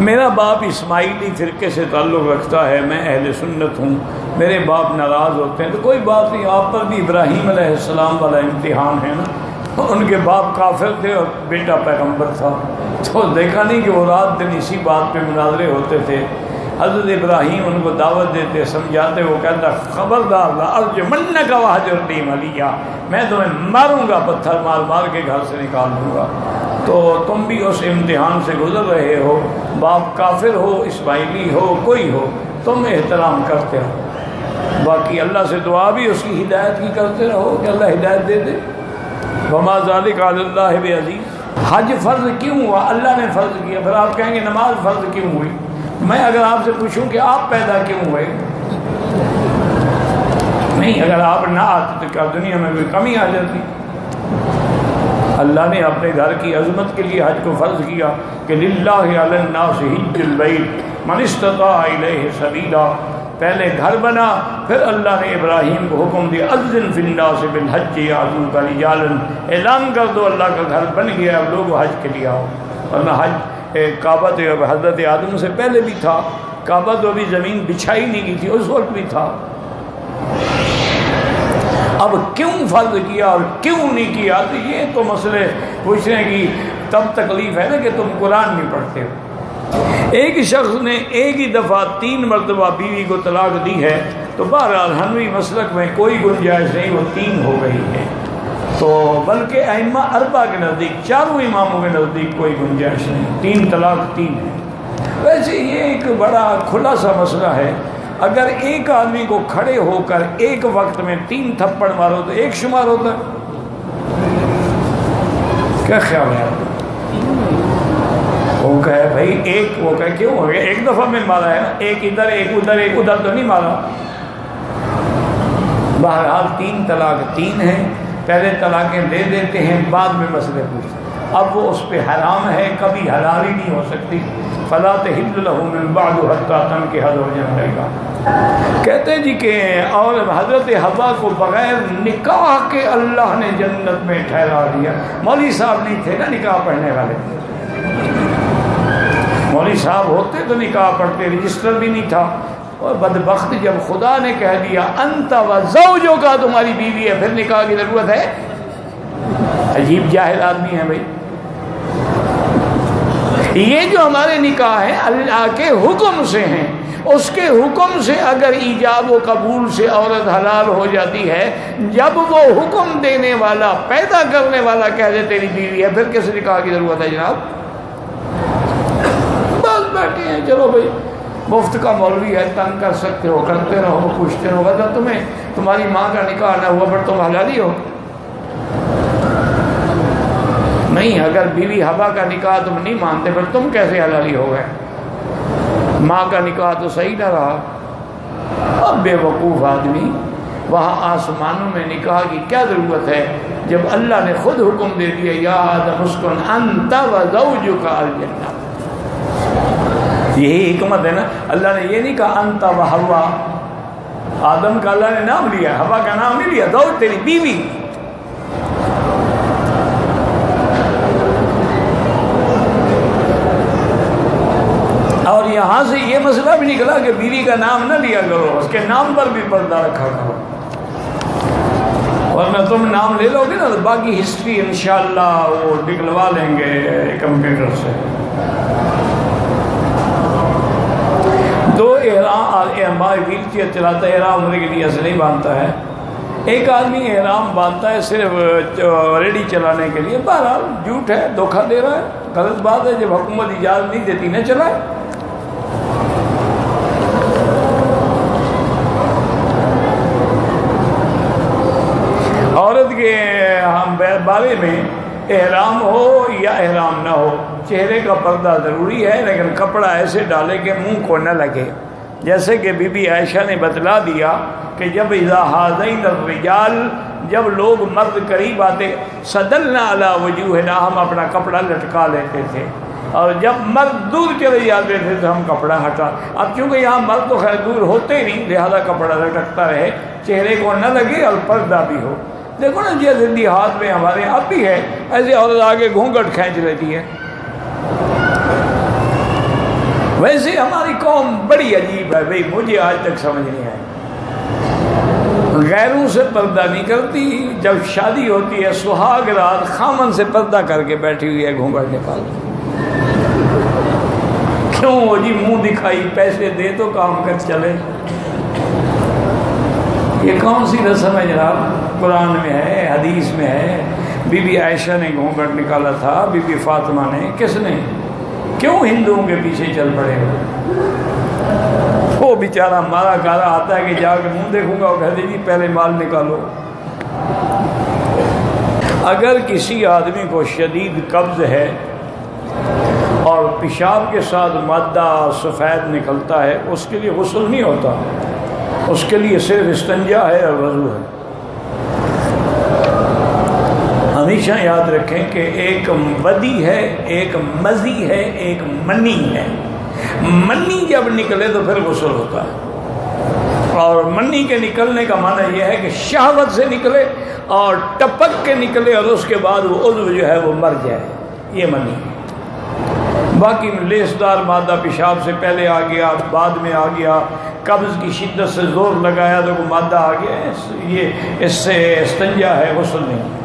میرا باپ اسماعیلی فرقے سے تعلق رکھتا ہے، میں اہل سنت ہوں، میرے باپ ناراض ہوتے ہیں، تو کوئی بات نہیں، آپ پر بھی ابراہیم علیہ السلام والا امتحان ہے نا، ان کے باپ کافر تھے اور بیٹا پیغمبر تھا، تو دیکھا نہیں کہ وہ رات دن اسی بات پہ مناظرے ہوتے تھے۔ حضرت ابراہیم ان کو دعوت دیتے، سمجھاتے، وہ کہتا خبردار لا ارجمنک وہجرنی ملیہ، میں تمہیں ماروں گا، پتھر مار مار کے گھر سے نکال دوں گا۔ تو تم بھی اس امتحان سے گزر رہے ہو، باپ کافر ہو، اسماعیلی ہو، کوئی ہو، تم احترام کرتے رہو، باقی اللہ سے دعا بھی اس کی ہدایت کی کرتے رہو کہ اللہ ہدایت دے دے۔ وما ذلک علی اللہ بعزیز۔ حج فرض کیوں ہوا؟ اللہ نے فرض کیا۔ پھر آپ کہیں گے نماز فرض کیوں ہوئی؟ میں اگر آپ سے پوچھوں کہ آپ پیدا کیوں ہوئے، نہیں، اگر آپ نہ آتے تو کیا دنیا میں کوئی کمی آ جاتی؟ اللہ نے اپنے گھر کی عظمت کے لیے حج کو فرض کیا کہ للہ علی الناس حج البیت من استطاع الیہ سبیلا۔ پہلے گھر بنا، پھر اللہ نے ابراہیم کو حکم دیا اذن فی الناس بالحج یاتوک رجالا، اعلان کر دو اللہ کا گھر بن گیا، اب لوگ حج کے لیے آؤ۔ ورنہ حج کعبہ تو حضرت آدم سے پہلے بھی تھا، کعبہ تو ابھی زمین بچھائی نہیں کی تھی، اس وقت بھی تھا۔ اب کیوں فرض کیا اور کیوں نہیں کیا، تو یہ تو مسئلے پوچھنے کی تب تکلیف ہے نا کہ تم قرآن نہیں پڑھتے ہو۔ ایک شخص نے ایک ہی دفعہ 3 مرتبہ بیوی کو طلاق دی ہے، تو بہرحال حنفی مسلک میں کوئی گنجائش نہیں، وہ 3 ہو گئی ہے، تو بلکہ ائمہ 4 کے نزدیک، 4 اماموں کے نزدیک کوئی گنجائش نہیں، 3 طلاق 3 ہے۔ ویسے یہ ایک بڑا کھلا سا مسئلہ ہے، اگر ایک آدمی کو کھڑے ہو کر ایک وقت میں 3 تھپڑ مارو تو ایک شمار ہوتا ہے؟ کیا خیال ہے آپ کو؟ وہ کہے بھائی ایک، وہ کہے کیوں ہو گیا، ایک دفعہ میں مارا ہے نا، ایک ادھر ایک ادھر ایک ادھر تو نہیں مارا۔ بہرحال 3 طلاق 3 ہیں، پہلے طلاقیں دے دیتے ہیں، بعد میں مسئلے پوچھتے ہیں، اب وہ اس پہ حرام ہے، کبھی حلال ہی نہیں ہو سکتی۔ فلا تحل له من بعد حتى تنكح زوجا غيره۔ کہتے ہیں جی کہ اور حضرت حوا کو بغیر نکاح کے اللہ نے جنت میں ٹھہرا دیا۔ مولوی صاحب نہیں تھے نا نکاح پڑھنے والے، مولوی صاحب ہوتے تو نکاح پڑھتے، رجسٹر بھی نہیں تھا، اور بدبخت جب خدا نے کہہ دیا انت و زوجک کا تمہاری بیوی ہے، پھر نکاح کی ضرورت ہے؟ عجیب جاہل آدمی ہے بھائی۔ یہ جو ہمارے نکاح ہیں اللہ کے حکم سے ہیں، اس کے حکم سے اگر ایجاب و قبول سے عورت حلال ہو جاتی ہے، جب وہ حکم دینے والا، پیدا کرنے والا کہہ دے تیری بیوی ہے، پھر کس نکاح کی ضرورت ہے جناب؟ بس بیٹھے ہیں، چلو بھائی مفت کا مولوی ہے، تنگ کر سکتے ہو، کرتے رہو، پوچھتے رہو، اگر تمہیں تمہاری ماں کا نکاح نہ ہوا پھر تم حلالی ہو؟ نہیں، اگر بیوی حوا کا نکاح تم نہیں مانتے پھر تم کیسے حلالی ہو گئے؟ ماں کا نکاح تو صحیح نہ رہا۔ اب بے وقوف آدمی، وہاں آسمانوں میں نکاح کی کیا ضرورت ہے جب اللہ نے خود حکم دے دیا یا آدم اسکن انت و زوجک الجنہ۔ یہی حکمت ہے نا، اللہ نے یہ نہیں کہا انت و حوا، آدم کا اللہ نے نام لیا، حوا کا نام نہیں لیا، زوج تیری بیوی۔ اور یہاں سے یہ مسئلہ بھی نکلا کہ بیوی کا نام نہ لیا کرو، اس کے نام پر بھی پردہ رکھا کرو، ورنہ تم نام لے لو گے نا تو باقی ہسٹری انشاءاللہ وہ نکلوا لیں گے کمپیوٹر سے۔ دو احرام ویل چیئر چلاتا ہے، احرام ہونے کے لیے ایسے نہیں باندھتا ہے۔ ایک آدمی احرام باندھتا ہے صرف ریڈی چلانے کے لیے، بہرحال جھوٹ ہے، دھوکہ دے رہا ہے، غلط بات ہے، جب حکومت اجازت نہیں دیتی نہ چلائے۔ عورت کے بارے میں احرام ہو یا احرام نہ ہو، چہرے کا پردہ ضروری ہے، لیکن کپڑا ایسے ڈالے کہ منہ کو نہ لگے، جیسے کہ بی بی عائشہ نے بتلا دیا کہ جب اذا حاذین الرجال، جب لوگ مرد قریب آتے، صدلنا علی وجوہنا، ہم اپنا کپڑا لٹکا لیتے تھے، اور جب مرد دور چلے جاتے تھے تو ہم کپڑا ہٹا۔ اب چونکہ یہاں مرد تو خیر دور ہوتے ہی نہیں، لہذا کپڑا لٹکتا رہے، چہرے کو نہ لگے اور پردہ بھی ہو۔ دیکھو نا جیسے ہاتھ میں ہمارے اب بھی ہے، ایسے عورت آگے گھونگھٹ کھینچ لیتی ہے، ویسے ہماری قوم بڑی عجیب ہے بھائی، مجھے آج تک سمجھ نہیں آئی، غیروں سے پردہ نہیں کرتی، جب شادی ہوتی ہے سہاگ رات خامن سے پردہ کر کے بیٹھی ہوئی ہے گھونگھٹ نکال، کیوں وہ جی منہ دکھائی، پیسے دے تو کام کر چلے، یہ کون سی رسم ہے جناب؟ قرآن میں ہے، حدیث میں ہے، بی بی عائشہ نے گھونگھٹ نکالا تھا، بی بی فاطمہ نے، کس نے؟ کیوں ہندوؤں کے پیچھے چل پڑے گا؟ وہ بیچارہ مارا گارا آتا ہے کہ جا کے منہ دیکھوں گا، وہ کہتے جی پہلے مال نکالو۔ اگر کسی آدمی کو شدید قبض ہے اور پیشاب کے ساتھ مادہ سفید نکلتا ہے، اس کے لیے غسل نہیں ہوتا، اس کے لیے صرف استنجا ہے اور وضو ہے۔ ہمیشہ یاد رکھیں کہ ایک ودی ہے، ایک مزی ہے، ایک منی ہے۔ منی جب نکلے تو پھر غسل ہوتا ہے، اور منی کے نکلنے کا معنی یہ ہے کہ شہوت سے نکلے اور ٹپک کے نکلے اور اس کے بعد وہ عضو جو ہے وہ مر جائے، یہ منی۔ باقی لیسدار مادہ پیشاب سے پہلے آ گیا، بعد میں آ گیا، قبض کی شدت سے زور لگایا تو وہ مادہ آ گیا، یہ اس سے استنجا ہے، غسل نہیں۔